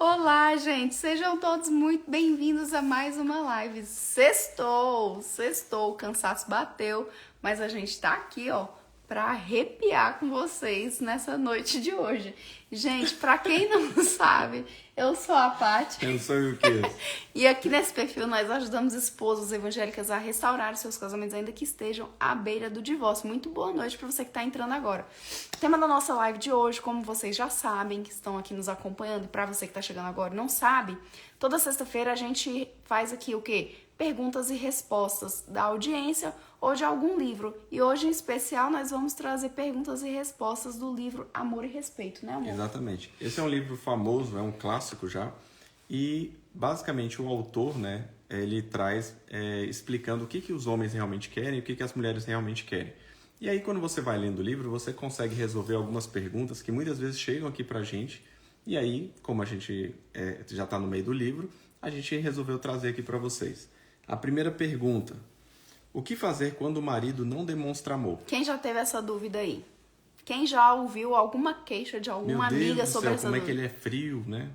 Olá, gente! Sejam todos muito bem-vindos a mais uma live. Sextou, o cansaço bateu, mas a gente tá aqui, ó, pra arrepiar com vocês nessa noite de hoje. Gente, pra quem não sabe, eu sou a Paty. Eu sou o quê? E aqui nesse perfil nós ajudamos esposas evangélicas a restaurar seus casamentos ainda que estejam à beira do divórcio. Muito boa noite para você que está entrando agora. O tema da nossa live de hoje, como vocês já sabem, que estão aqui nos acompanhando, e para você que está chegando agora e não sabe, toda sexta-feira a gente faz aqui o quê? Perguntas e respostas da audiência ou de algum livro. E hoje, em especial, nós vamos trazer perguntas e respostas do livro Amor e Respeito, né, amor? Exatamente. Esse é um livro famoso, é um clássico já. E, basicamente, o autor, né, ele traz explicando o que os homens realmente querem e o que as mulheres realmente querem. E aí, quando você vai lendo o livro, você consegue resolver algumas perguntas que muitas vezes chegam aqui pra gente. E aí, como a gente já está no meio do livro, a gente resolveu trazer aqui para vocês. A primeira pergunta: o que fazer quando o marido não demonstra amor? Quem já teve essa dúvida aí? Quem já ouviu alguma queixa de alguma amiga sobre essa dúvida? Como é que ele é frio, né?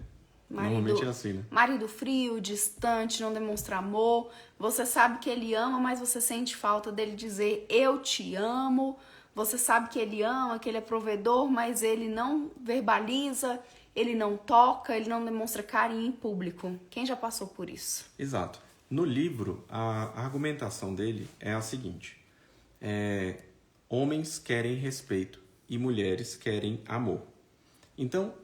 Normalmente é assim, né? Marido frio, distante, não demonstra amor. Você sabe que ele ama, mas você sente falta dele dizer eu te amo. Você sabe que ele ama, que ele é provedor, mas ele não verbaliza, ele não toca, ele não demonstra carinho em público. Quem já passou por isso? Exato. No livro, a argumentação dele é a seguinte: homens querem respeito e mulheres querem amor. Então,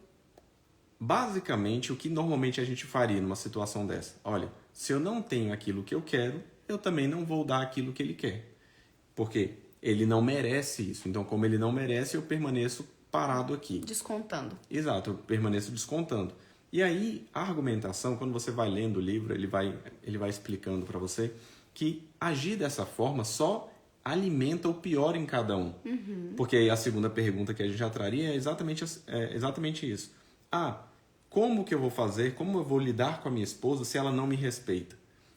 basicamente, o que normalmente a gente faria numa situação dessa? Olha, se eu não tenho aquilo que eu quero, eu também não vou dar aquilo que ele quer. Porque ele não merece isso. Então, como ele não merece, eu permaneço parado aqui. Descontando. Exato, eu permaneço descontando. E aí, a argumentação, quando você vai lendo o livro, ele vai explicando para você que agir dessa forma só alimenta o pior em cada um. Uhum. Porque aí a segunda pergunta que a gente já traria é exatamente isso. Como que eu vou fazer, como eu vou lidar com a minha esposa se ela não me respeita?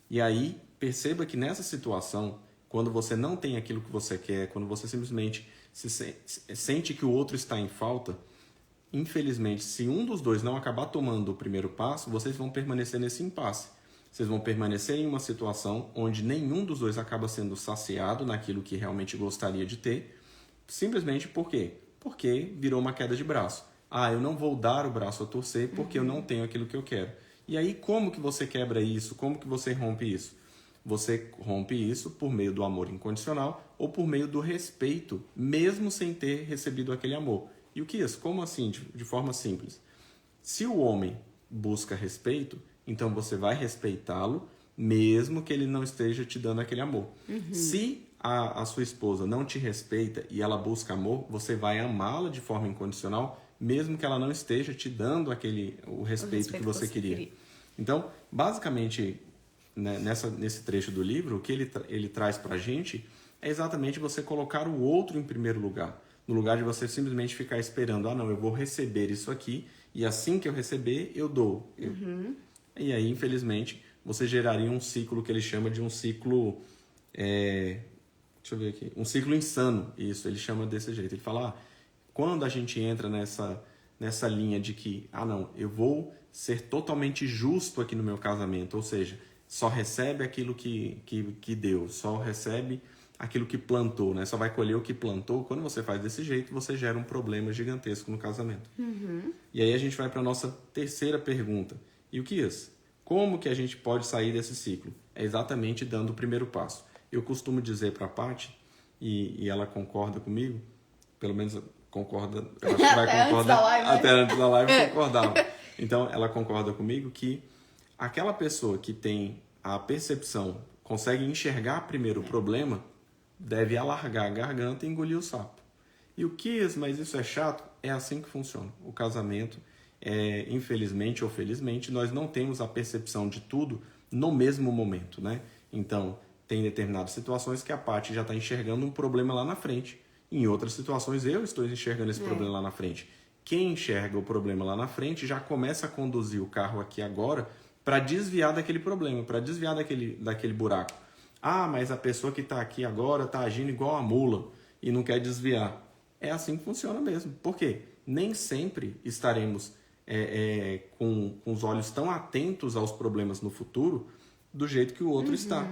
E aí, perceba que nessa situação, quando você não tem aquilo que você quer, quando você simplesmente sente que o outro está em falta, infelizmente, se um dos dois não acabar tomando o primeiro passo, vocês vão permanecer nesse impasse. Vocês vão permanecer em uma situação onde nenhum dos dois acaba sendo saciado naquilo que realmente gostaria de ter, simplesmente por quê? Porque virou uma queda de braço. Eu não vou dar o braço a torcer porque eu não tenho aquilo que eu quero. E aí, como que você quebra isso? Como que você rompe isso? Você rompe isso por meio do amor incondicional ou por meio do respeito, mesmo sem ter recebido aquele amor. E o que é isso? Como assim? De forma simples. Se o homem busca respeito, então você vai respeitá-lo, mesmo que ele não esteja te dando aquele amor. Uhum. Se a sua esposa não te respeita e ela busca amor, você vai amá-la de forma incondicional, mesmo que ela não esteja te dando o respeito que você queria. Então, basicamente, né, nesse trecho do livro, o que ele traz pra gente é exatamente você colocar o outro em primeiro lugar. No lugar de você simplesmente ficar esperando, não, eu vou receber isso aqui e assim que eu receber, eu dou. Uhum. E aí, infelizmente, você geraria um ciclo que ele chama de um ciclo... deixa eu ver aqui. Um ciclo insano. Isso, ele chama desse jeito. Ele fala, quando a gente entra nessa linha de que, não, eu vou ser totalmente justo aqui no meu casamento, ou seja, só recebe aquilo que deu, só recebe aquilo que plantou, né? Só vai colher o que plantou. Quando você faz desse jeito, você gera um problema gigantesco no casamento. Uhum. E aí a gente vai para a nossa terceira pergunta. E o que é isso? Como que a gente pode sair desse ciclo? É exatamente dando o primeiro passo. Eu costumo dizer para a Paty, e ela concorda comigo, pelo menos concorda, eu acho que vai concordar, até antes da live concordava. Então, ela concorda comigo que aquela pessoa que tem a percepção, consegue enxergar primeiro o problema, deve alargar a garganta e engolir o sapo. E o que, mas isso é chato? É assim que funciona. O casamento, infelizmente ou felizmente, nós não temos a percepção de tudo no mesmo momento, né? Então, tem determinadas situações que a Paty já está enxergando um problema lá na frente. Em outras situações, eu estou enxergando esse problema lá na frente. Quem enxerga o problema lá na frente já começa a conduzir o carro aqui agora para desviar daquele problema, para desviar daquele buraco. Mas a pessoa que está aqui agora está agindo igual a mula e não quer desviar. É assim que funciona mesmo. Por quê? Nem sempre estaremos com os olhos tão atentos aos problemas no futuro do jeito que o outro está.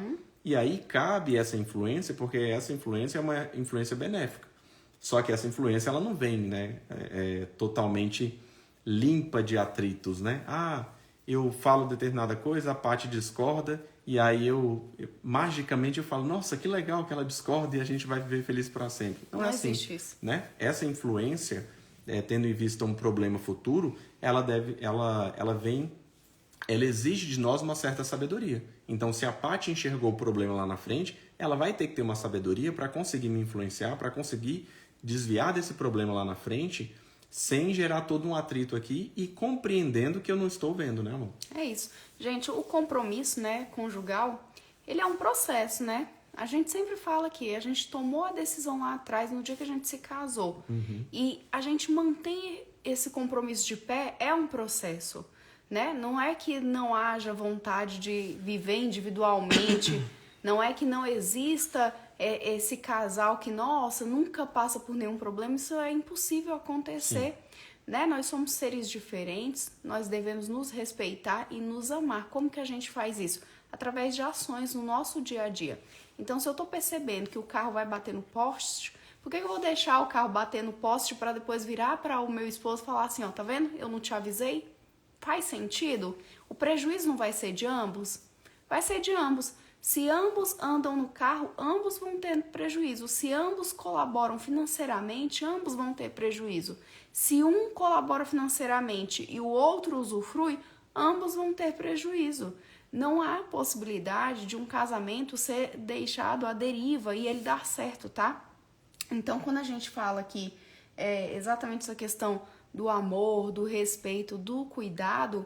E aí cabe essa influência, porque essa influência é uma influência benéfica. Só que essa influência ela não vem, né, totalmente limpa de atritos, né? Eu falo determinada coisa, a Paty discorda, e aí magicamente eu falo, nossa, que legal que ela discorda e a gente vai viver feliz para sempre. Não é assim, existe isso. Né? Essa influência, tendo em vista um problema futuro, ela exige de nós uma certa sabedoria. Então, se a Paty enxergou o problema lá na frente, ela vai ter que ter uma sabedoria para conseguir me influenciar, para conseguir desviar desse problema lá na frente, sem gerar todo um atrito aqui e compreendendo que eu não estou vendo, né, amor? É isso. Gente, o compromisso, né, conjugal, ele é um processo, né? A gente sempre fala que a gente tomou a decisão lá atrás, no dia que a gente se casou. E a gente mantém esse compromisso de pé, é um processo, né? Não é que não haja vontade de viver individualmente, não é que não exista esse casal que, nossa, nunca passa por nenhum problema, isso é impossível acontecer, né? Nós somos seres diferentes, nós devemos nos respeitar e nos amar. Como que a gente faz isso? Através de ações no nosso dia a dia. Então, se eu tô percebendo que o carro vai bater no poste, por que eu vou deixar o carro bater no poste para depois virar para o meu esposo e falar assim, ó, tá vendo? Eu não te avisei? Faz sentido? O prejuízo não vai ser de ambos? Vai ser de ambos. Se ambos andam no carro, ambos vão ter prejuízo. Se ambos colaboram financeiramente, ambos vão ter prejuízo. Se um colabora financeiramente e o outro usufrui, ambos vão ter prejuízo. Não há possibilidade de um casamento ser deixado à deriva e ele dar certo, tá? Então, quando a gente fala aqui exatamente essa questão do amor, do respeito, do cuidado,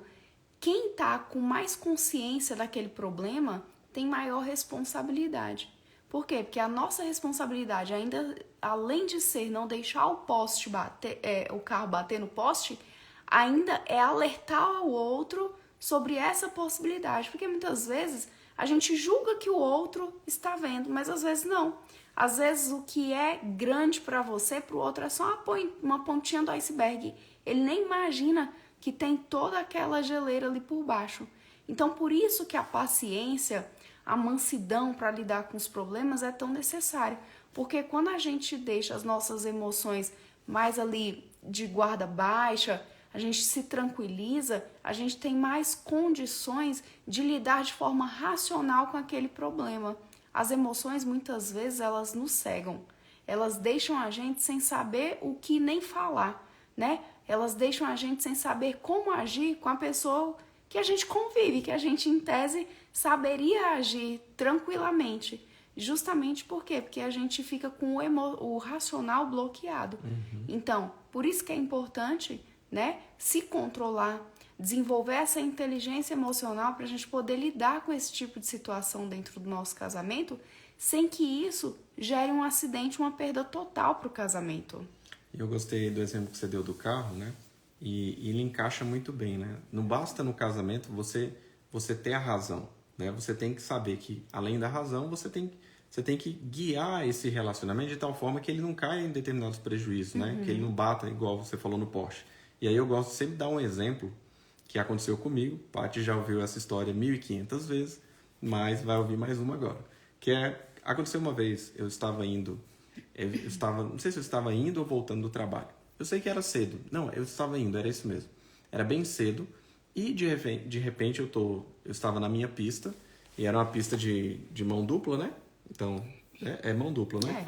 quem tá com mais consciência daquele problema tem maior responsabilidade. Por quê? Porque a nossa responsabilidade, ainda além de ser não deixar o poste bater, o carro bater no poste, ainda é alertar ao outro sobre essa possibilidade. Porque muitas vezes a gente julga que o outro está vendo, mas às vezes não. Às vezes o que é grande para você, para o outro é só uma pontinha do iceberg. Ele nem imagina que tem toda aquela geleira ali por baixo. Então, por isso que a paciência, a mansidão para lidar com os problemas é tão necessário. Porque quando a gente deixa as nossas emoções mais ali de guarda baixa, a gente se tranquiliza, a gente tem mais condições de lidar de forma racional com aquele problema. As emoções, muitas vezes, elas nos cegam. Elas deixam a gente sem saber o que nem falar, né? Elas deixam a gente sem saber como agir com a pessoa que a gente convive, que a gente, em tese, saberia agir tranquilamente. Justamente por quê? Porque a gente fica com o racional bloqueado. Então, por isso que é importante, né, se controlar, desenvolver essa inteligência emocional para a gente poder lidar com esse tipo de situação dentro do nosso casamento, sem que isso gere um acidente, uma perda total para o casamento. Eu gostei do exemplo que você deu do carro, né? E ele encaixa muito bem, né? Não basta no casamento você ter a razão, né? Você tem que saber que, além da razão, você tem que guiar esse relacionamento de tal forma que ele não caia em determinados prejuízos, né? Que ele não bata, igual você falou no Porsche. E aí eu gosto sempre de dar um exemplo que aconteceu comigo. Paty já ouviu essa história 1.500 vezes, mas vai ouvir mais uma agora. Aconteceu uma vez, não sei se eu estava indo ou voltando do trabalho. Eu sei que era cedo. Não, eu estava indo, era isso mesmo. Era bem cedo e de repente eu estava na minha pista e era uma pista de mão dupla, né? Então, é mão dupla, né?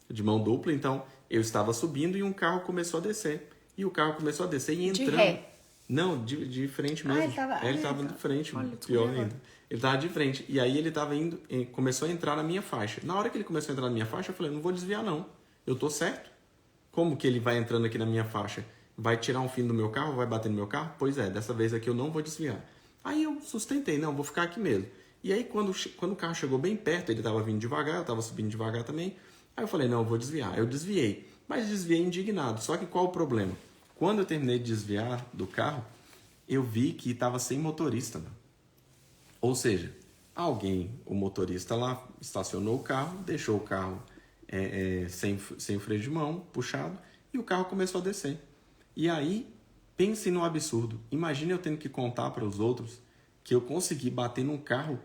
De mão dupla, então eu estava subindo e um carro começou a descer. E o carro começou a descer e entrando. De ré? Não, de frente mesmo. Ele estava de frente, olha, pior ainda. Ele estava de frente. E aí ele estava indo, começou a entrar na minha faixa. Na hora que ele começou a entrar na minha faixa, eu falei, não vou desviar não. Eu tô certo. Como que ele vai entrando aqui na minha faixa? Vai tirar um fim do meu carro? Vai bater no meu carro? Pois é, dessa vez aqui eu não vou desviar. Aí eu sustentei, não, vou ficar aqui mesmo. E aí quando o carro chegou bem perto, ele estava vindo devagar, eu estava subindo devagar também. Aí eu falei, não, eu vou desviar. Eu desviei, mas desviei indignado. Só que qual o problema? Quando eu terminei de desviar do carro, eu vi que estava sem motorista, né? Ou seja, o motorista lá, estacionou o carro, deixou o carro sem o freio de mão, puxado, e o carro começou a descer. E aí, Pense no absurdo. Imagine eu tendo que contar para os outros que eu consegui bater num carro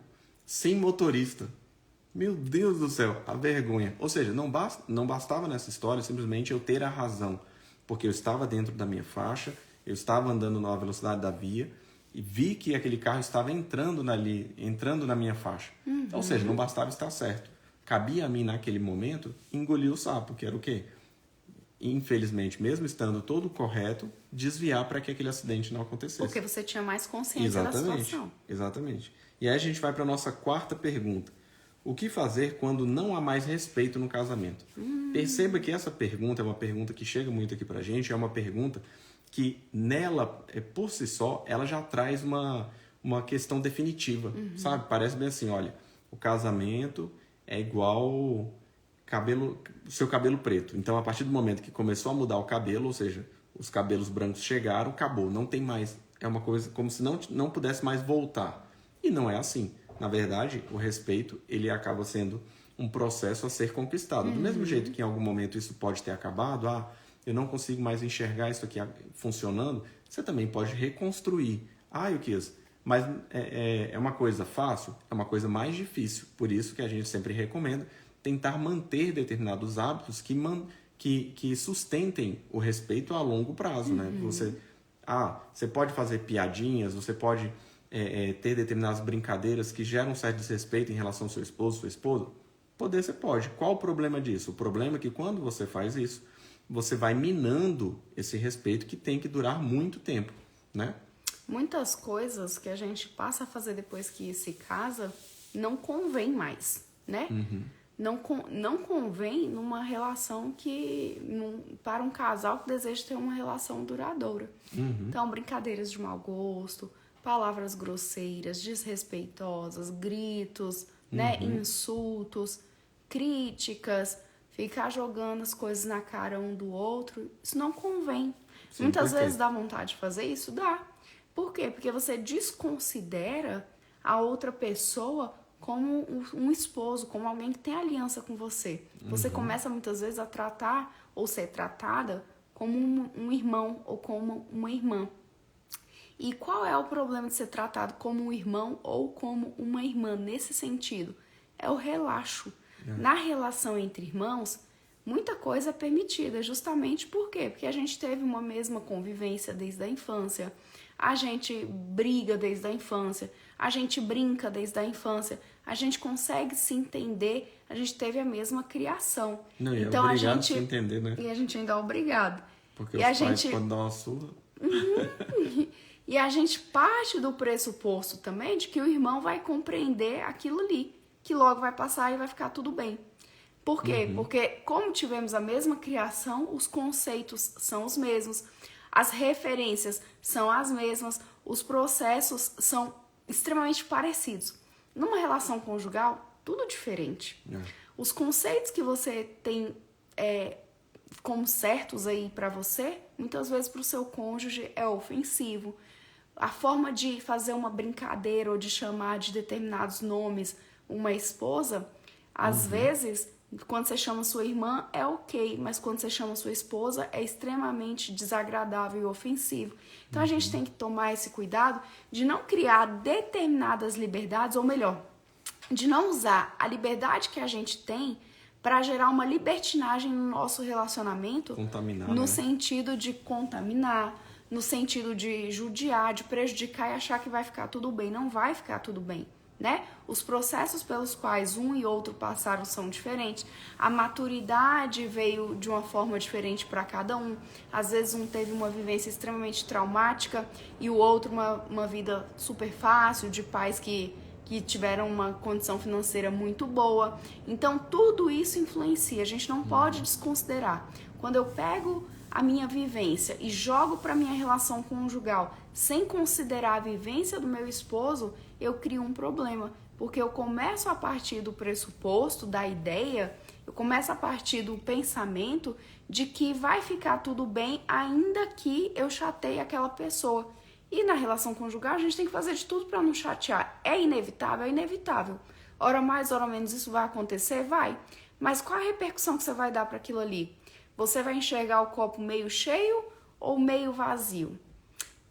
sem motorista. Meu Deus do céu, a vergonha. Ou seja, não bastava nessa história simplesmente eu ter a razão, porque eu estava dentro da minha faixa, eu estava andando na velocidade da via e vi que aquele carro estava entrando na minha faixa. Ou seja, não bastava estar certo. Cabia a mim, naquele momento, engolir o sapo, que era o quê? Infelizmente, mesmo estando todo correto, desviar para que aquele acidente não acontecesse. Porque você tinha mais consciência da situação. Exatamente. E aí a gente vai para a nossa quarta pergunta. O que fazer quando não há mais respeito no casamento? Perceba que essa pergunta é uma pergunta que chega muito aqui pra gente, é uma pergunta que nela, por si só, ela já traz uma questão definitiva, sabe? Parece bem assim, olha, o casamento é igual seu cabelo preto. Então, a partir do momento que começou a mudar o cabelo, ou seja, os cabelos brancos chegaram, acabou, não tem mais. É uma coisa como se não pudesse mais voltar. E não é assim. Na verdade, o respeito, ele acaba sendo um processo a ser conquistado. Do mesmo jeito que em algum momento isso pode ter acabado, eu não consigo mais enxergar isso aqui funcionando, você também pode reconstruir. Yukias, mas é uma coisa fácil? É uma coisa mais difícil. Por isso que a gente sempre recomenda tentar manter determinados hábitos que sustentem o respeito a longo prazo. Né? Você pode fazer piadinhas, você pode ter determinadas brincadeiras que geram um certo desrespeito em relação ao seu esposo, sua esposa. Poder você pode. Qual o problema disso? O problema é que quando você faz isso, você vai minando esse respeito que tem que durar muito tempo, né? Muitas coisas que a gente passa a fazer depois que se casa não convém mais, né? Não convém numa relação para um casal que deseja ter uma relação duradoura. Então, brincadeiras de mau gosto, palavras grosseiras, desrespeitosas, gritos, né? Insultos, críticas, ficar jogando as coisas na cara um do outro, isso não convém. Sim, muitas vezes dá vontade de fazer isso? Dá. Por quê? Porque você desconsidera a outra pessoa como um esposo, como alguém que tem aliança com você. Você começa muitas vezes a tratar ou ser tratada como um irmão ou como uma irmã. E qual é o problema de ser tratado como um irmão ou como uma irmã nesse sentido? É o relaxo. Na relação entre irmãos, muita coisa é permitida, justamente por quê? Porque a gente teve uma mesma convivência desde a infância, a gente briga desde a infância, a gente brinca desde a infância, a gente consegue se entender, a gente teve a mesma criação. Não, e então é obrigado a gente a se entender, né? E a gente ainda é obrigado. Porque e os a pais gente podem dar uma surra. E a gente parte do pressuposto também de que o irmão vai compreender aquilo ali, que logo vai passar e vai ficar tudo bem. Por quê? Porque como tivemos a mesma criação, os conceitos são os mesmos, as referências são as mesmas, os processos são extremamente parecidos. Numa relação conjugal, tudo diferente. Os conceitos que você tem como certos aí pra você, muitas vezes pro seu cônjuge é ofensivo. A forma de fazer uma brincadeira ou de chamar de determinados nomes uma esposa, às vezes, quando você chama sua irmã é ok, mas quando você chama sua esposa é extremamente desagradável e ofensivo. Então a gente tem que tomar esse cuidado de não criar determinadas liberdades, ou melhor, de não usar a liberdade que a gente tem para gerar uma libertinagem no nosso relacionamento, no sentido de contaminar, no sentido de judiar, de prejudicar e achar que vai ficar tudo bem. Não vai ficar tudo bem, né? Os processos pelos quais um e outro passaram são diferentes. A maturidade veio de uma forma diferente para cada um. Às vezes um teve uma vivência extremamente traumática e o outro uma vida super fácil, de pais que tiveram uma condição financeira muito boa. Então, tudo isso influencia. A gente não pode desconsiderar. Quando eu pego a minha vivência e jogo para minha relação conjugal sem considerar a vivência do meu esposo, eu crio um problema. Porque eu começo a partir do pressuposto, da ideia, eu começo a partir do pensamento de que vai ficar tudo bem ainda que eu chateie aquela pessoa. E na relação conjugal a gente tem que fazer de tudo para não chatear. É inevitável? É inevitável. Ora mais, ora menos isso vai acontecer? Vai. Mas qual a repercussão que você vai dar para aquilo ali? Você vai enxergar o copo meio cheio ou meio vazio?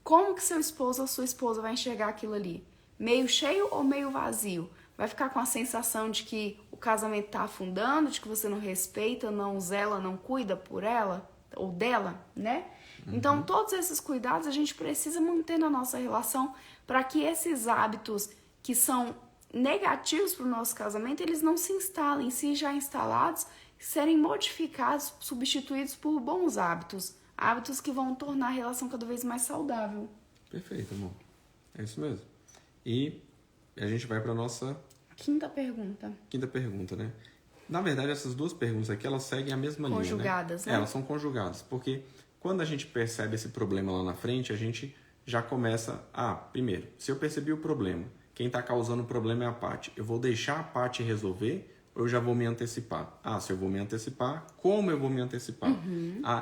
Como que seu esposo ou sua esposa vai enxergar aquilo ali? Meio cheio ou meio vazio? Vai ficar com a sensação de que o casamento tá afundando, de que você não respeita, não zela, não cuida por ela ou dela, né? Então, todos esses cuidados a gente precisa manter na nossa relação para que esses hábitos que são negativos para o nosso casamento, eles não se instalem, se já instalados, serem modificados, substituídos por bons hábitos. Hábitos que vão tornar a relação cada vez mais saudável. Perfeito, amor. É isso mesmo. E a gente vai para nossa Quinta pergunta, né? Na verdade, essas duas perguntas aqui, elas seguem a mesma linha, né? Conjugadas, né? Elas são conjugadas, porque quando a gente percebe esse problema lá na frente, a gente já começa... primeiro, se eu percebi o problema, quem está causando o problema é a Paty. Eu vou deixar a Paty resolver ou eu já vou me antecipar? Se eu vou me antecipar, como eu vou me antecipar?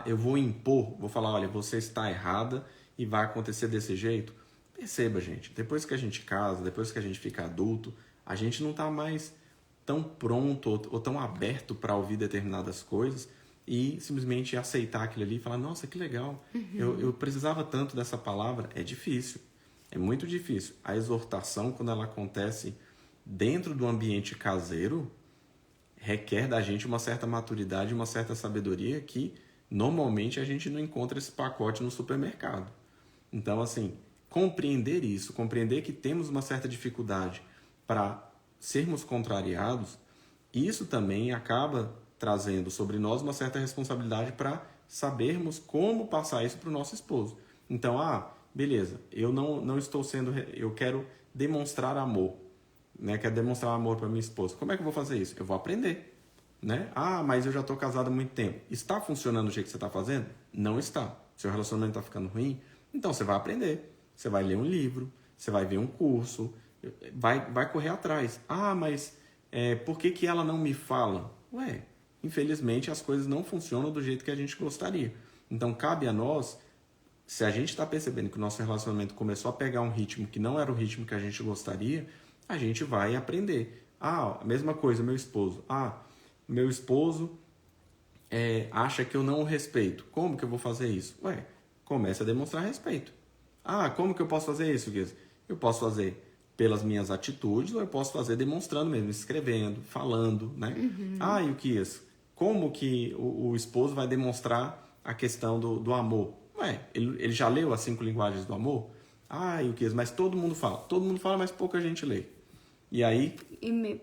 Eu vou impor, vou falar, olha, você está errada e vai acontecer desse jeito. Perceba, gente, depois que a gente casa, depois que a gente fica adulto, a gente não está mais tão pronto ou tão aberto para ouvir determinadas coisas e simplesmente aceitar aquilo ali e falar, nossa, que legal, eu precisava tanto dessa palavra. É difícil, é muito difícil. A exortação, quando ela acontece dentro do ambiente caseiro, requer da gente uma certa maturidade, uma certa sabedoria que normalmente a gente não encontra esse pacote no supermercado. Então, assim, compreender isso, compreender que temos uma certa dificuldade para sermos contrariados, isso também acaba trazendo sobre nós uma certa responsabilidade para sabermos como passar isso para o nosso esposo. Então, beleza, eu não estou sendo... Eu quero demonstrar amor, né? Quero demonstrar amor para minha esposa. Como é que eu vou fazer isso? Eu vou aprender, né? Mas eu já estou casado há muito tempo. Está funcionando do jeito que você está fazendo? Não está. Seu relacionamento está ficando ruim? Então, você vai aprender. Você vai ler um livro, você vai ver um curso, vai correr atrás. Mas por que ela não me fala? Infelizmente as coisas não funcionam do jeito que a gente gostaria. Então cabe a nós, se a gente está percebendo que o nosso relacionamento começou a pegar um ritmo que não era o ritmo que a gente gostaria, a gente vai aprender. A mesma coisa, meu esposo. Meu esposo acha que eu não o respeito. Como que eu vou fazer isso? Comece a demonstrar respeito. Como que eu posso fazer isso, Guiz? Eu posso fazer pelas minhas atitudes ou eu posso fazer demonstrando mesmo, escrevendo, falando, né? E o Guiz? Como que o esposo vai demonstrar a questão do amor? Ele já leu as 5 linguagens do amor? E o Guiz? Mas todo mundo fala. Todo mundo fala, mas pouca gente lê. E aí,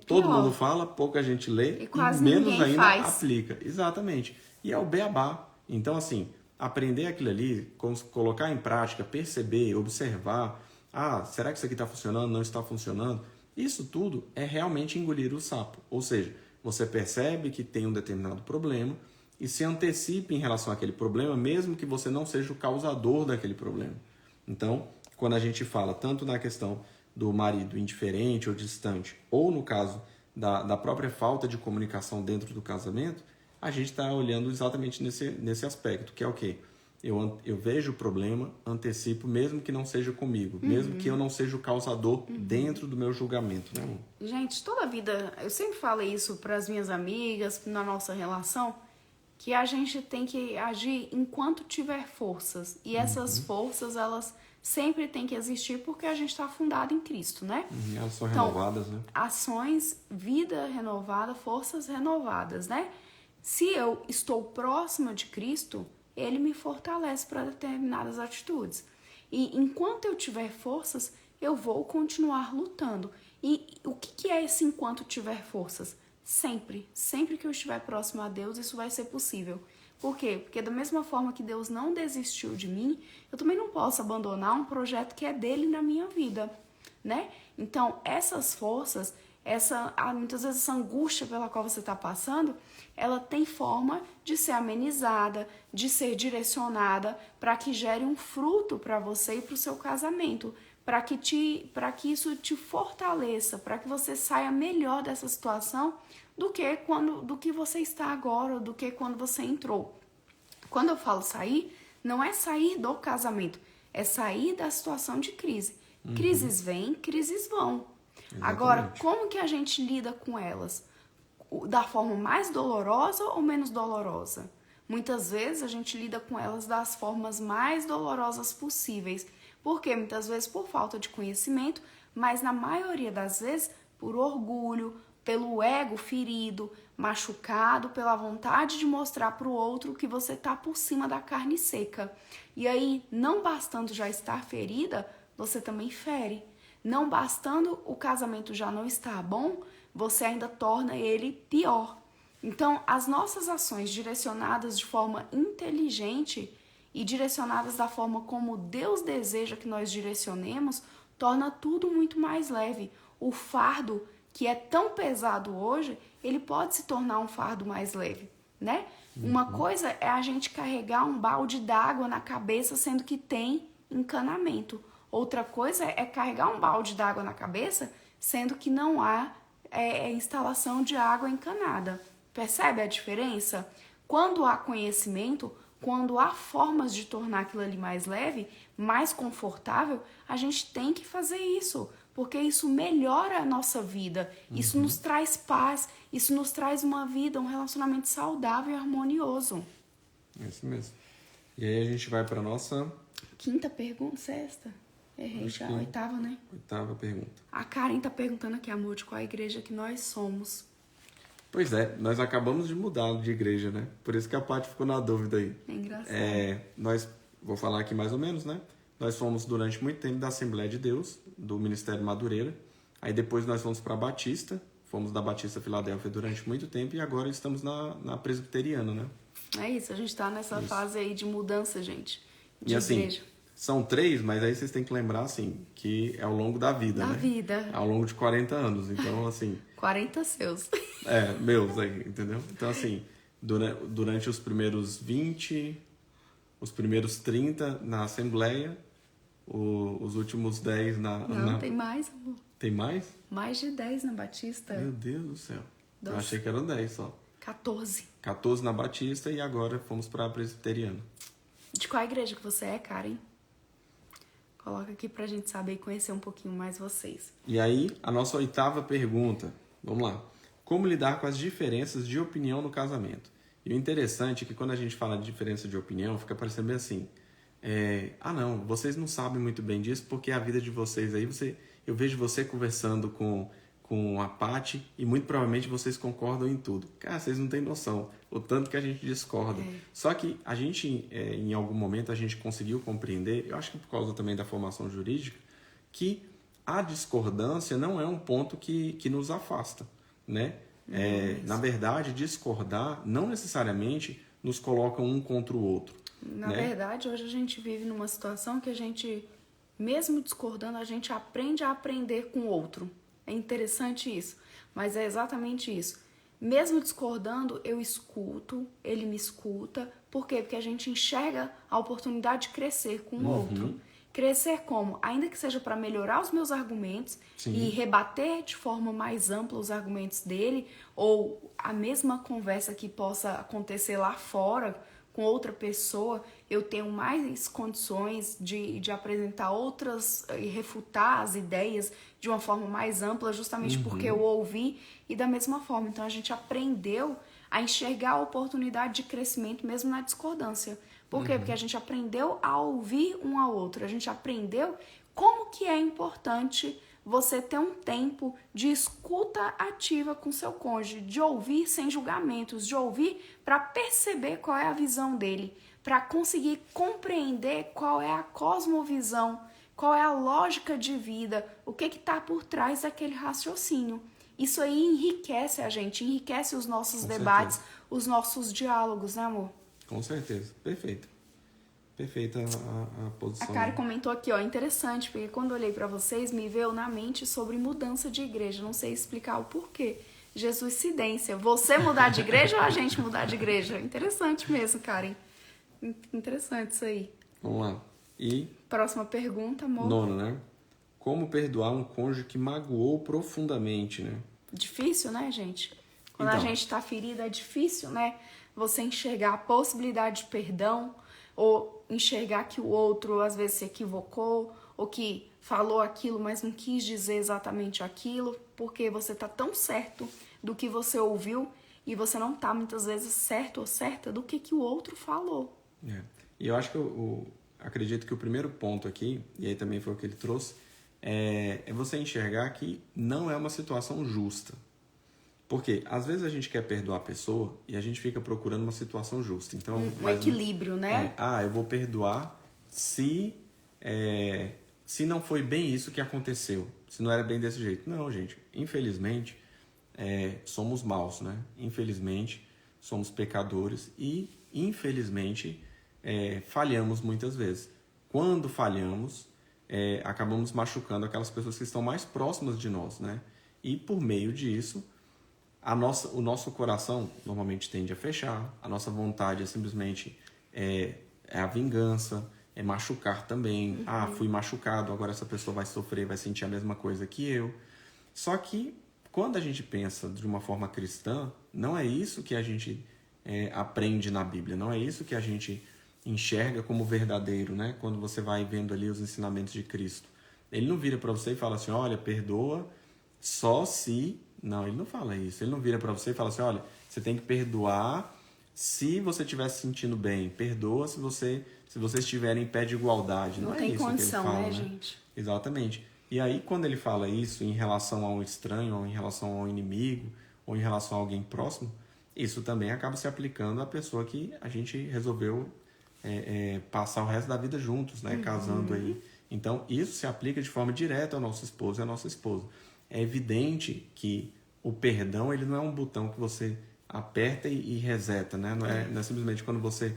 todo mundo fala, pouca gente lê e menos ainda aplica. Exatamente. E é o beabá. Então, assim, aprender aquilo ali, colocar em prática, perceber, observar. Será que isso aqui está funcionando? Não está funcionando? Isso tudo é realmente engolir o sapo. Ou seja, você percebe que tem um determinado problema e se antecipe em relação àquele problema, mesmo que você não seja o causador daquele problema. Então, quando a gente fala tanto na questão do marido indiferente ou distante, ou no caso da própria falta de comunicação dentro do casamento, a gente está olhando exatamente nesse aspecto, que é o quê? Eu vejo o problema, antecipo, mesmo que não seja comigo, mesmo que eu não seja o causador dentro do meu julgamento, né, amor? Gente, toda a vida, eu sempre falo isso para as minhas amigas, na nossa relação, que a gente tem que agir enquanto tiver forças. E essas forças, elas sempre têm que existir porque a gente está fundado em Cristo, né? Elas são renovadas, né? Ações, vida renovada, forças renovadas, né? Se eu estou próxima de Cristo, Ele me fortalece para determinadas atitudes. E enquanto eu tiver forças, eu vou continuar lutando. E o que é esse enquanto tiver forças? Sempre que eu estiver próximo a Deus, isso vai ser possível. Por quê? Porque da mesma forma que Deus não desistiu de mim, eu também não posso abandonar um projeto que é dele na minha vida, né? Então, essas forças, muitas vezes essa angústia pela qual você está passando, ela tem forma de ser amenizada, de ser direcionada para que gere um fruto para você e para o seu casamento, para que isso te fortaleça, para que você saia melhor dessa situação do que você está agora, ou do que quando você entrou. Quando eu falo sair, não é sair do casamento, é sair da situação de crise. Crises vêm, crises vão. Exatamente. Agora, como que a gente lida com elas? Da forma mais dolorosa ou menos dolorosa? Muitas vezes a gente lida com elas das formas mais dolorosas possíveis, Porque muitas vezes por falta de conhecimento, mas na maioria das vezes por orgulho, pelo ego ferido, machucado, pela vontade de mostrar para o outro que você tá por cima da carne seca. E aí, não bastando já estar ferida, você também fere. Não bastando o casamento já não estar bom, você ainda torna ele pior. Então, as nossas ações direcionadas de forma inteligente e direcionadas da forma como Deus deseja que nós direcionemos, torna tudo muito mais leve. O fardo que é tão pesado hoje, ele pode se tornar um fardo mais leve, né? Uma coisa é a gente carregar um balde d'água na cabeça, sendo que tem encanamento. Outra coisa é carregar um balde d'água na cabeça, sendo que não há instalação de água encanada. Percebe a diferença? Quando há conhecimento, quando há formas de tornar aquilo ali mais leve, mais confortável, a gente tem que fazer isso, porque isso melhora a nossa vida, isso nos traz paz, isso nos traz uma vida, um relacionamento saudável e harmonioso. É isso mesmo. E aí a gente vai para nossa... Quinta pergunta, sexta? Errei já, oitava, né? Oitava pergunta. A Karen tá perguntando aqui, amor, de qual a igreja que nós somos. Pois é, nós acabamos de mudar de igreja, né? Por isso que a Paty ficou na dúvida aí. É engraçado. Vou falar aqui mais ou menos, né? Nós fomos durante muito tempo da Assembleia de Deus, do Ministério Madureira. Aí depois nós fomos para a Batista, fomos da Batista Filadélfia durante muito tempo e agora estamos na Presbiteriana, né? É isso, a gente tá nessa fase aí de mudança, gente. De e assim, igreja. são 3, mas aí vocês têm que lembrar, assim, que é ao longo da vida, né? Da vida. Ao longo de 40 anos. Então, assim... 40 seus. Meus aí, entendeu? Então, assim, durante os primeiros 20, os primeiros 30 na Assembleia, os últimos 10 Não, tem mais, amor. Tem mais? Mais de 10 na Batista. Meu Deus do céu. Doce. Eu achei que eram 10 só. 14. 14 na Batista e agora fomos para a Presbiteriana. De qual igreja que você é, Karen? Coloca aqui pra gente saber e conhecer um pouquinho mais vocês. E aí, a nossa oitava pergunta. Vamos lá. Como lidar com as diferenças de opinião no casamento? E o interessante é que quando a gente fala de diferença de opinião, fica parecendo bem assim. Não, vocês não sabem muito bem disso porque a vida de vocês aí, eu vejo você conversando com a Paty e muito provavelmente vocês concordam em tudo. Cara, vocês não têm noção o tanto que a gente discorda. Só que a gente, em algum momento, a gente conseguiu compreender, eu acho que por causa também da formação jurídica, que a discordância não é um ponto que nos afasta, né? Na verdade, discordar não necessariamente nos coloca um contra o outro. Na verdade, hoje a gente vive numa situação que a gente, mesmo discordando, a gente aprende a aprender com o outro. É interessante isso, mas é exatamente isso. Mesmo discordando, eu escuto, ele me escuta. Por quê? Porque a gente enxerga a oportunidade de crescer com o outro. Crescer como? Ainda que seja para melhorar os meus argumentos e rebater de forma mais ampla os argumentos dele, ou a mesma conversa que possa acontecer lá fora com outra pessoa, eu tenho mais condições de apresentar outras e refutar as ideias de uma forma mais ampla, justamente porque eu ouvi e da mesma forma. Então a gente aprendeu a enxergar a oportunidade de crescimento mesmo na discordância. Por quê? Porque a gente aprendeu a ouvir um ao outro, a gente aprendeu como que é importante você ter um tempo de escuta ativa com seu cônjuge, de ouvir sem julgamentos, de ouvir para perceber qual é a visão dele, para conseguir compreender qual é a cosmovisão, qual é a lógica de vida, o que está por trás daquele raciocínio. Isso aí enriquece a gente, enriquece os nossos debates, os nossos diálogos, né, amor? Com certeza. Perfeito. Perfeita a posição. A Kari comentou aqui, ó, interessante, porque quando eu olhei pra vocês, me veio na mente sobre mudança de igreja. Não sei explicar o porquê. Jesuicidência. Você mudar de igreja ou a gente mudar de igreja? Interessante mesmo, Karen. Interessante isso aí. Vamos lá. E... próxima pergunta, amor. 9, né? Como perdoar um cônjuge que magoou profundamente, né? Difícil, né, gente? Quando a gente tá ferida, é difícil, né? Você enxergar a possibilidade de perdão, ou enxergar que o outro às vezes se equivocou, ou que falou aquilo, mas não quis dizer exatamente aquilo, porque você tá tão certo do que você ouviu e você não tá muitas vezes certo ou certa do que o outro falou. E eu acho que acredito que o primeiro ponto aqui, e aí também foi o que ele trouxe, é você enxergar que não é uma situação justa. Porque às vezes a gente quer perdoar a pessoa e a gente fica procurando uma situação justa. Então, Um equilíbrio, né? eu vou perdoar se não foi bem isso que aconteceu, se não era bem desse jeito. Não, gente, infelizmente, somos maus, né? Infelizmente, somos pecadores e, infelizmente, falhamos muitas vezes. Quando falhamos, acabamos machucando aquelas pessoas que estão mais próximas de nós, né? E por meio disso, o nosso coração normalmente tende a fechar, a nossa vontade é simplesmente a vingança, é machucar também. Fui machucado, agora essa pessoa vai sofrer, vai sentir a mesma coisa que eu. Só que quando a gente pensa de uma forma cristã, não é isso que a gente aprende na Bíblia, não é isso que a gente enxerga como verdadeiro, né? Quando você vai vendo ali os ensinamentos de Cristo. Ele não vira para você e fala assim, olha, perdoa só se... Não, ele não fala isso. Ele não vira para você e fala assim, olha, você tem que perdoar se você estiver se sentindo bem. Perdoa se vocês estiverem em pé de igualdade. Não é isso condição, que ele fala, né, gente? Exatamente. E aí, quando ele fala isso em relação a um estranho, ou em relação a um inimigo, ou em relação a alguém próximo, isso também acaba se aplicando à pessoa que a gente resolveu passar o resto da vida juntos, né? Casando aí. Então, isso se aplica de forma direta ao nosso esposo e à nossa esposa. É evidente que o perdão ele não é um botão que você aperta e reseta, né? Não é simplesmente quando você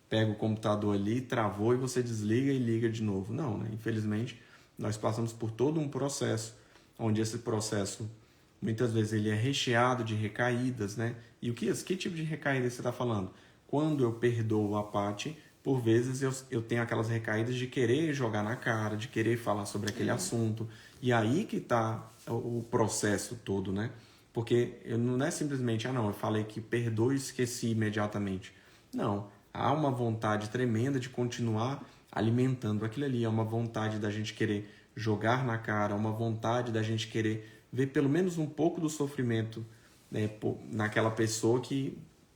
pega o computador ali, travou e você desliga e liga de novo. Não, né? Infelizmente, nós passamos por todo um processo, onde esse processo, muitas vezes, ele é recheado de recaídas, né? E que tipo de recaída você está falando? Quando eu perdoo a Paty, por vezes eu tenho aquelas recaídas de querer jogar na cara, de querer falar sobre aquele assunto. E aí que está o processo todo, né? Porque não é simplesmente, eu falei que perdoe e esqueci imediatamente. Não, há uma vontade tremenda de continuar alimentando aquilo ali. É uma vontade da gente querer jogar na cara, uma vontade da gente querer ver pelo menos um pouco do sofrimento, né, naquela pessoa que...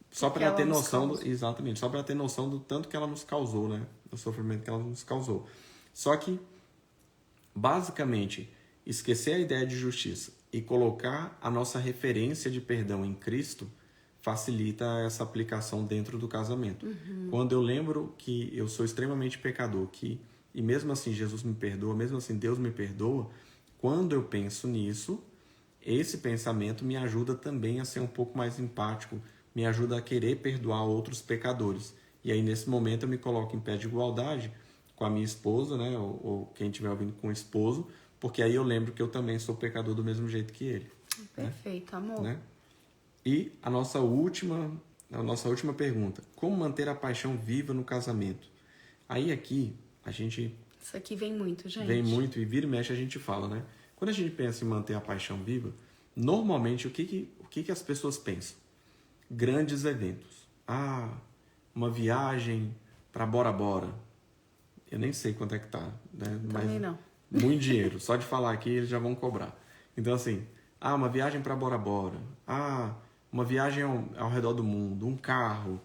Só para ela ter noção exatamente, só para ter noção do tanto que ela nos causou, né? Do sofrimento que ela nos causou. Só que, basicamente, esquecer a ideia de justiça e colocar a nossa referência de perdão em Cristo facilita essa aplicação dentro do casamento. Quando eu lembro que eu sou extremamente pecador, e mesmo assim Jesus me perdoa, mesmo assim Deus me perdoa, quando eu penso nisso, esse pensamento me ajuda também a ser um pouco mais empático, me ajuda a querer perdoar outros pecadores. E aí, nesse momento, eu me coloco em pé de igualdade com a minha esposa, né? Ou quem estiver ouvindo com o esposo, porque aí eu lembro que eu também sou pecador do mesmo jeito que ele. Perfeito, né? amor. Né? E a nossa última pergunta. Como manter a paixão viva no casamento? Aí aqui, a gente... Isso aqui vem muito, gente. Vem muito, e vira e mexe a gente fala, né? Quando a gente pensa em manter a paixão viva, normalmente o que as pessoas pensam? Grandes eventos. Uma viagem para Bora Bora. Eu nem sei quanto é que tá, né? Também não. Muito dinheiro. Só de falar aqui eles já vão cobrar. Então assim, uma viagem para Bora Bora. Uma viagem ao redor do mundo, um carro.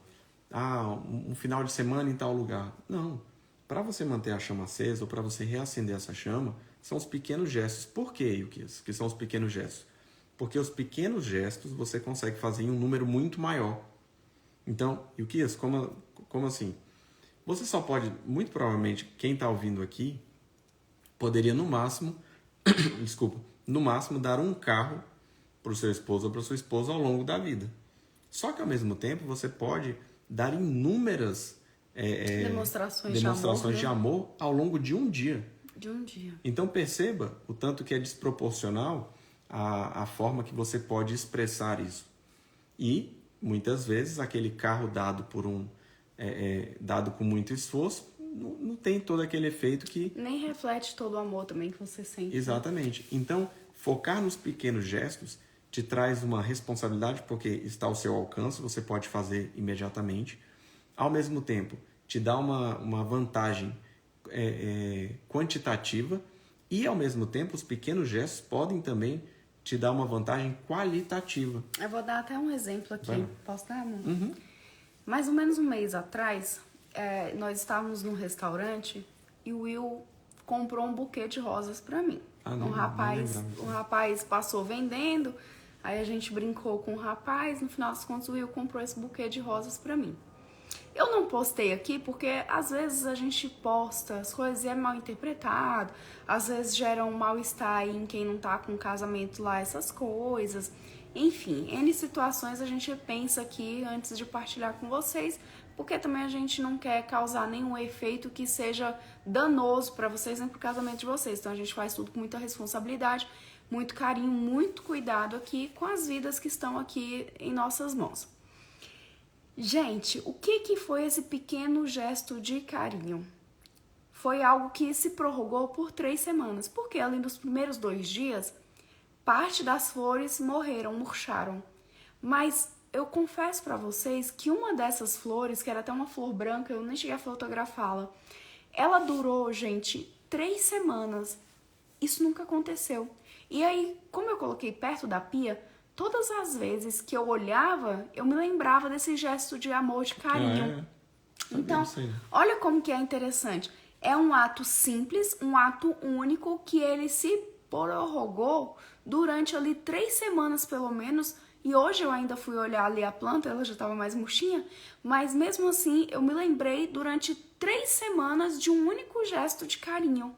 Um final de semana em tal lugar. Não. Para você manter a chama acesa ou para você reacender essa chama, são os pequenos gestos. Por quê, Yukias, que são os pequenos gestos? Porque os pequenos gestos você consegue fazer em um número muito maior. Então, Yukias, como assim? Você só pode, muito provavelmente, quem está ouvindo aqui, poderia no máximo, dar um carro para o seu esposo ou para sua esposa ao longo da vida. Só que, ao mesmo tempo, você pode dar inúmeras demonstrações de amor ao longo de um dia. Então, perceba o tanto que é desproporcional a forma que você pode expressar isso. E, muitas vezes, aquele carro dado dado com muito esforço, não tem todo aquele efeito que... Nem reflete todo o amor também que você sente. Exatamente. Então, focar nos pequenos gestos te traz uma responsabilidade, porque está ao seu alcance, você pode fazer imediatamente. Ao mesmo tempo, te dá uma vantagem quantitativa e, ao mesmo tempo, os pequenos gestos podem também te dar uma vantagem qualitativa. Eu vou dar até um exemplo aqui. Posso dar, amor? Uhum. Mais ou menos um mês atrás, nós estávamos num restaurante e o Will comprou um buquê de rosas pra mim. Um rapaz passou vendendo, aí a gente brincou com o rapaz, no final das contas o Will comprou esse buquê de rosas pra mim. Eu não postei aqui porque às vezes a gente posta as coisas e é mal interpretado, às vezes gera um mal-estar em quem não tá com casamento lá, essas coisas. Enfim, N situações a gente pensa aqui antes de partilhar com vocês, porque também a gente não quer causar nenhum efeito que seja danoso para vocês nem pro casamento de vocês. Então a gente faz tudo com muita responsabilidade, muito carinho, muito cuidado aqui com as vidas que estão aqui em nossas mãos. Gente, o que foi esse pequeno gesto de carinho? Foi algo que se prorrogou por 3 semanas, porque além dos primeiros 2 dias, parte das flores morreram, murcharam. Mas eu confesso pra vocês que uma dessas flores, que era até uma flor branca, eu nem cheguei a fotografá-la, ela durou, gente, 3 semanas. Isso nunca aconteceu. E aí, como eu coloquei perto da pia, todas as vezes que eu olhava, eu me lembrava desse gesto de amor, de carinho. Então, olha como que é interessante. É um ato simples, um ato único, que ele se prorrogou durante ali 3 semanas pelo menos. E hoje eu ainda fui olhar ali a planta, ela já estava mais murchinha. Mas mesmo assim, eu me lembrei durante 3 semanas de um único gesto de carinho.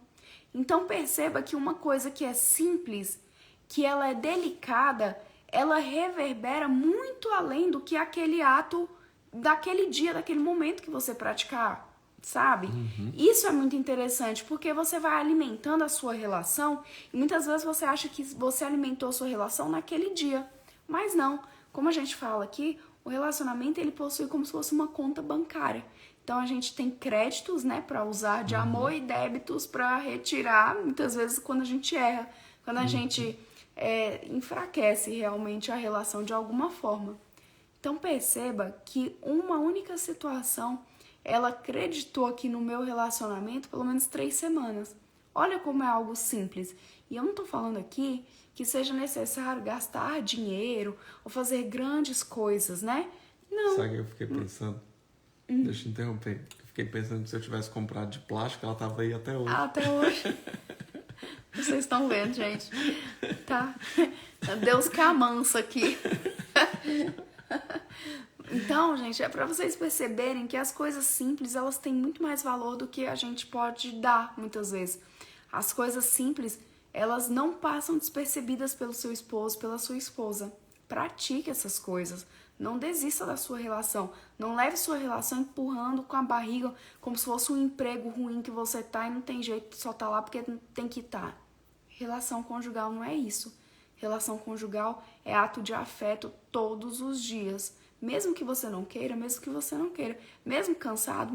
Então perceba que uma coisa que é simples, que ela é delicada, ela reverbera muito além do que aquele ato daquele dia, daquele momento que você praticar, sabe? Isso é muito interessante, porque você vai alimentando a sua relação e muitas vezes você acha que você alimentou a sua relação naquele dia, mas não. Como a gente fala aqui, o relacionamento ele possui como se fosse uma conta bancária. Então a gente tem créditos, né, para usar de amor e débitos para retirar, muitas vezes quando a gente erra, quando a gente enfraquece realmente a relação de alguma forma. Então perceba que uma única situação, ela acreditou aqui no meu relacionamento pelo menos 3 semanas. Olha como é algo simples. E eu não tô falando aqui que seja necessário gastar dinheiro ou fazer grandes coisas, né? Não. Sabe o que eu fiquei pensando? Deixa eu interromper. Eu fiquei pensando que se eu tivesse comprado de plástico, ela tava aí até hoje. Até hoje. Vocês estão vendo, gente? Tá? Deus que amansa aqui. Então, gente, é para vocês perceberem que as coisas simples, elas têm muito mais valor do que a gente pode dar, muitas vezes. As coisas simples, elas não passam despercebidas pelo seu esposo, pela sua esposa. Pratique essas coisas. Não desista da sua relação. Não leve sua relação empurrando com a barriga como se fosse um emprego ruim que você tá e não tem jeito, só tá lá porque tem que estar. Relação conjugal não é isso. Relação conjugal é ato de afeto todos os dias. Mesmo que você não queira, mesmo que você não queira. Mesmo cansado.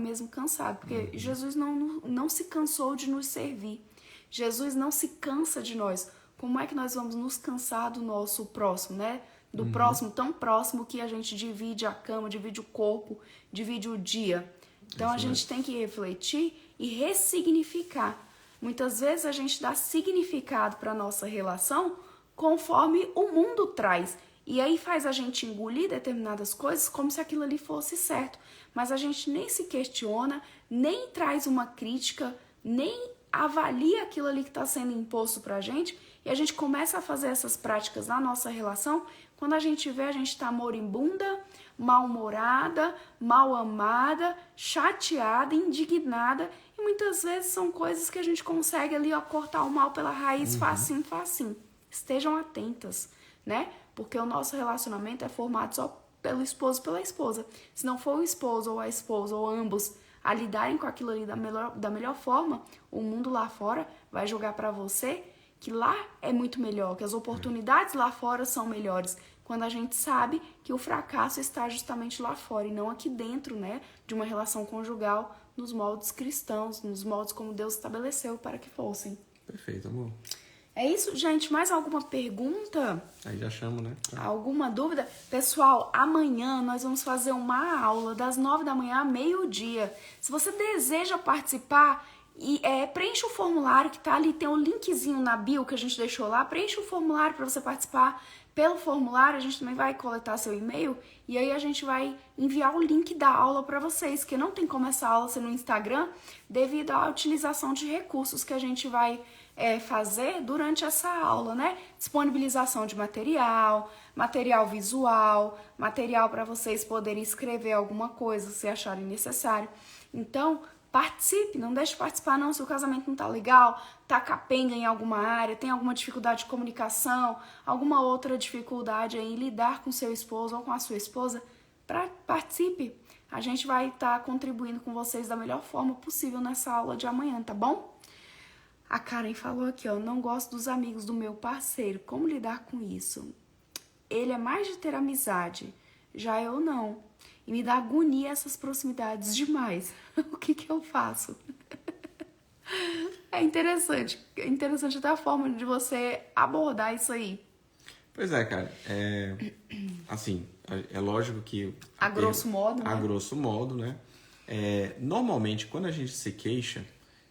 Porque Jesus não se cansou de nos servir. Jesus não se cansa de nós. Como é que nós vamos nos cansar do nosso próximo, né? Do próximo, tão próximo que a gente divide a cama, divide o corpo, divide o dia. Então a gente tem que refletir e ressignificar. Muitas vezes a gente dá significado para a nossa relação conforme o mundo traz. E aí faz a gente engolir determinadas coisas como se aquilo ali fosse certo. Mas a gente nem se questiona, nem traz uma crítica, nem avalia aquilo ali que está sendo imposto pra gente. E a gente começa a fazer essas práticas na nossa relação. Quando a gente vê, a gente está moribunda, mal-humorada, mal amada, chateada, indignada. E muitas vezes são coisas que a gente consegue ali, ó, cortar o mal pela raiz, facinho. Estejam atentas, né? Porque o nosso relacionamento é formado só pelo esposo e pela esposa. Se não for o esposo ou a esposa ou ambos a lidarem com aquilo ali da melhor forma, o mundo lá fora vai jogar pra você que lá é muito melhor, que as oportunidades lá fora são melhores, quando a gente sabe que o fracasso está justamente lá fora e não aqui dentro, né, de uma relação conjugal nos moldes cristãos, nos moldes como Deus estabeleceu para que fossem. Perfeito, amor. É isso, gente? Mais alguma pergunta? Aí já chamo, né? Alguma dúvida? Pessoal, amanhã nós vamos fazer uma aula das 9 da manhã a meio-dia. Se você deseja participar, preencha o formulário que tá ali, tem um linkzinho na bio que a gente deixou lá, preencha o formulário para você participar. Pelo formulário, a gente também vai coletar seu e-mail e aí a gente vai enviar o link da aula para vocês, que não tem como essa aula ser no Instagram devido à utilização de recursos que a gente vai fazer durante essa aula, né? Disponibilização de material, material visual, material para vocês poderem escrever alguma coisa se acharem necessário. Então, participe, não deixe de participar não, se o casamento não tá legal, tá capenga em alguma área, tem alguma dificuldade de comunicação, alguma outra dificuldade em lidar com seu esposo ou com a sua esposa, participe. A gente vai estar contribuindo com vocês da melhor forma possível nessa aula de amanhã, tá bom? A Karen falou aqui, ó, não gosto dos amigos do meu parceiro, como lidar com isso? Ele é mais de ter amizade, já eu não. E me dá agonia essas proximidades demais. O que eu faço? É interessante até a forma de você abordar isso aí. Pois é, cara. Assim, é lógico que... A grosso modo, né? A grosso modo, né? Normalmente, quando a gente se queixa,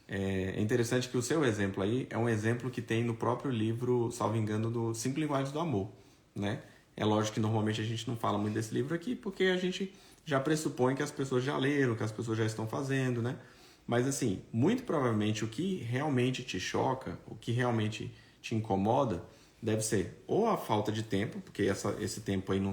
é interessante que o seu exemplo aí é um exemplo que tem no próprio livro, salvo engano, do 5 Linguagens do Amor, né? É lógico que normalmente a gente não fala muito desse livro aqui, porque a gente já pressupõe que as pessoas já leram, que as pessoas já estão fazendo, né? Mas assim, muito provavelmente o que realmente te choca, o que realmente te incomoda, deve ser ou a falta de tempo, porque esse tempo aí não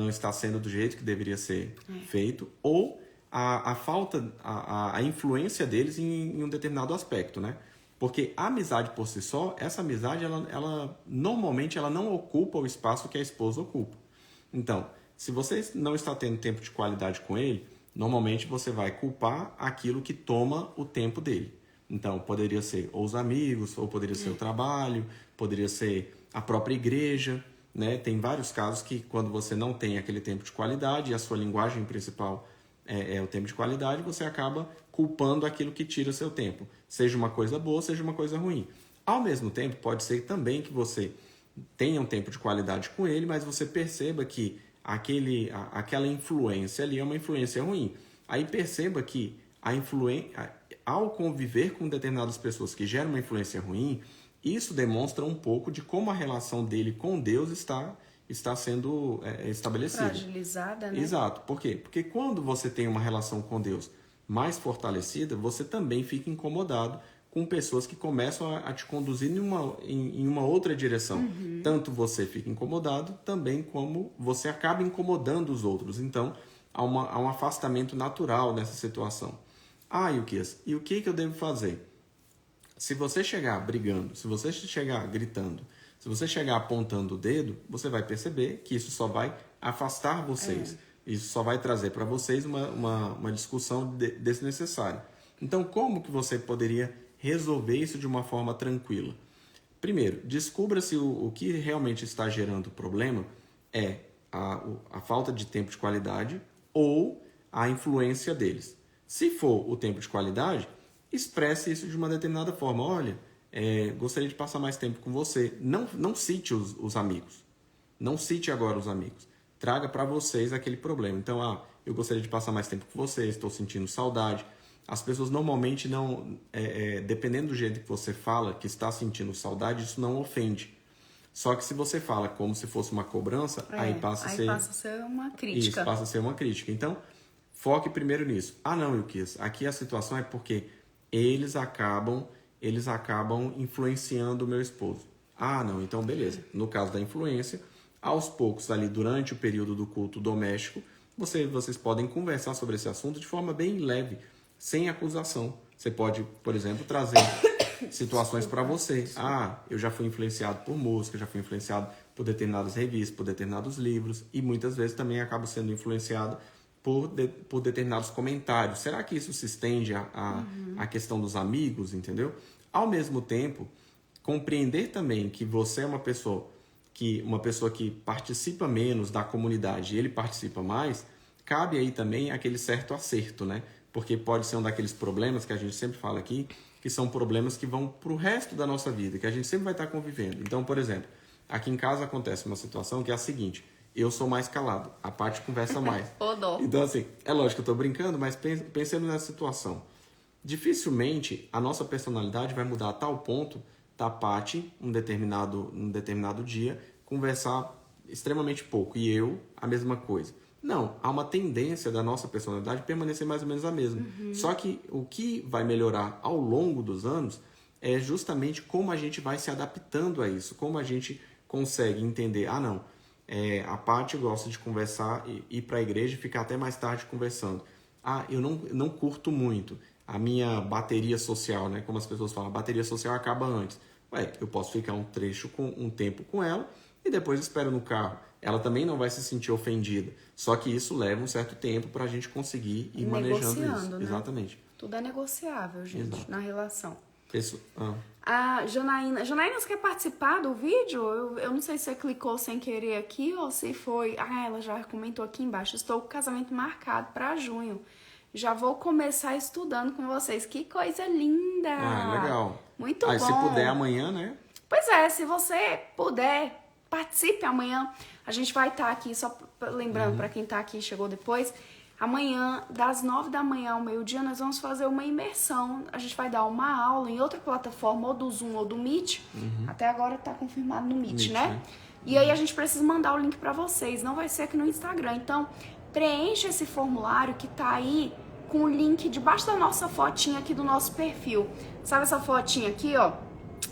está sendo do jeito que deveria ser feito, ou a falta, a influência deles em um determinado aspecto, né? Porque a amizade por si só, essa amizade, ela normalmente ela não ocupa o espaço que a esposa ocupa. Então, se você não está tendo tempo de qualidade com ele, normalmente você vai culpar aquilo que toma o tempo dele. Então, poderia ser ou os amigos, ou poderia ser o trabalho, poderia ser a própria igreja, né? Tem vários casos que quando você não tem aquele tempo de qualidade e a sua linguagem principal é o tempo de qualidade, você acaba culpando aquilo que tira seu tempo. Seja uma coisa boa, seja uma coisa ruim. Ao mesmo tempo, pode ser também que você tenha um tempo de qualidade com ele, mas você perceba que aquela influência ali é uma influência ruim. Aí perceba que ao conviver com determinadas pessoas que geram uma influência ruim, isso demonstra um pouco de como a relação dele com Deus está sendo estabelecida. Fragilizada, né? Exato. Por quê? Porque quando você tem uma relação com Deus mais fortalecida, você também fica incomodado com pessoas que começam a te conduzir em uma outra direção. Tanto você fica incomodado, também como você acaba incomodando os outros. Então, há um afastamento natural nessa situação. Ilquias, e o que eu devo fazer? Se você chegar brigando, se você chegar gritando, se você chegar apontando o dedo, você vai perceber que isso só vai afastar vocês. Isso só vai trazer para vocês uma discussão desnecessária. Então, como que você poderia resolver isso de uma forma tranquila? Primeiro, descubra se o que realmente está gerando o problema é a falta de tempo de qualidade ou a influência deles. Se for o tempo de qualidade, expresse isso de uma determinada forma. Olha, gostaria de passar mais tempo com você. Não cite os amigos. Não cite agora os amigos. Traga para vocês aquele problema. Então, eu gostaria de passar mais tempo com vocês, estou sentindo saudade. As pessoas normalmente não... dependendo do jeito que você fala, que está sentindo saudade, isso não ofende. Só que se você fala como se fosse uma cobrança, aí passa a ser uma crítica. Isso, passa a ser uma crítica. Então, foque primeiro nisso. Não, Ilquias, aqui a situação é porque eles acabam influenciando o meu esposo. Não, então beleza. No caso da influência, aos poucos ali durante o período do culto doméstico, vocês podem conversar sobre esse assunto de forma bem leve, sem acusação. Você pode, por exemplo, trazer situações para você. Eu já fui influenciado por música, já fui influenciado por determinadas revistas, por determinados livros, e muitas vezes também acabo sendo influenciado por determinados comentários. Será que isso se estende à questão dos amigos, entendeu? Ao mesmo tempo, compreender também que você é uma pessoa que participa menos da comunidade e ele participa mais, cabe aí também aquele certo acerto, né? Porque pode ser um daqueles problemas que a gente sempre fala aqui, que são problemas que vão para o resto da nossa vida, que a gente sempre vai estar convivendo. Então, por exemplo, aqui em casa acontece uma situação que é a seguinte: eu sou mais calado, a Paty conversa mais. Então, assim, é lógico que eu estou brincando, mas pensando nessa situação. Dificilmente a nossa personalidade vai mudar a tal ponto da Paty, um determinado dia, conversar extremamente pouco. E eu, a mesma coisa. Não, há uma tendência da nossa personalidade permanecer mais ou menos a mesma. Só que o que vai melhorar ao longo dos anos é justamente como a gente vai se adaptando a isso, como a gente consegue entender, não, a Paty gosta de conversar e ir para a igreja e ficar até mais tarde conversando. Eu não curto muito a minha bateria social, né? Como as pessoas falam, a bateria social acaba antes. Eu posso ficar um tempo com ela e depois espero no carro. Ela também não vai se sentir ofendida. Só que isso leva um certo tempo para a gente conseguir ir manejando isso. Né? Exatamente. Tudo é negociável, gente, Exato. na relação. Isso. A Janaína, você quer participar do vídeo? Eu não sei se você clicou sem querer aqui ou se foi... ela já comentou aqui embaixo. Estou com o casamento marcado para junho. Já vou começar estudando com vocês. Que coisa linda! Legal. Muito bom. Se puder amanhã, né? Pois é, se você puder, participe amanhã. A gente vai estar aqui, só lembrando para quem está aqui e chegou depois... Amanhã, das 9 da manhã ao meio-dia, nós vamos fazer uma imersão. A gente vai dar uma aula em outra plataforma, ou do Zoom ou do Meet. Até agora tá confirmado no Meet, né? E aí a gente precisa mandar o link para vocês. Não vai ser aqui no Instagram. Então, preencha esse formulário que tá aí com o link debaixo da nossa fotinha aqui do nosso perfil. Sabe essa fotinha aqui, ó?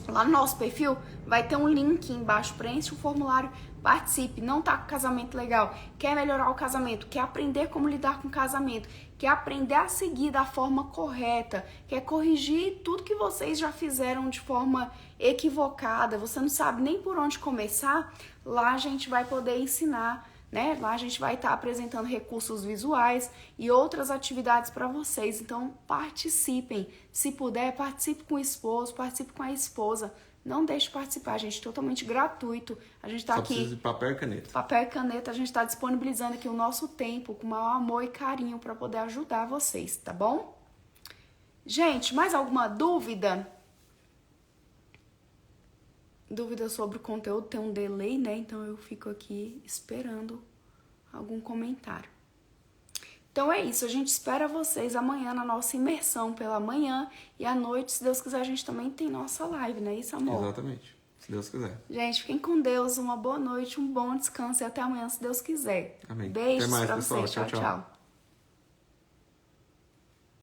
Lá no nosso perfil vai ter um link embaixo. Preencha o formulário. Participe, não tá com casamento legal, quer melhorar o casamento, quer aprender como lidar com o casamento, quer aprender a seguir da forma correta, quer corrigir tudo que vocês já fizeram de forma equivocada, você não sabe nem por onde começar, lá a gente vai poder ensinar, né? Lá a gente vai estar apresentando recursos visuais e outras atividades para vocês, então participem, se puder, participe com o esposo, participe com a esposa. Não deixe de participar, gente, totalmente gratuito. A gente tá aqui... Precisa de papel e caneta. Papel e caneta, a gente está disponibilizando aqui o nosso tempo com maior amor e carinho para poder ajudar vocês, tá bom? Gente, mais alguma dúvida? Dúvida sobre o conteúdo, tem um delay, né? Então eu fico aqui esperando algum comentário. Então é isso, a gente espera vocês amanhã na nossa imersão pela manhã e à noite, se Deus quiser, a gente também tem nossa live, não é isso, amor? Exatamente, se Deus quiser. Gente, fiquem com Deus, uma boa noite, um bom descanso e até amanhã, se Deus quiser. Amém. Beijos Até mais, pra pessoal. vocês, tchau, tchau.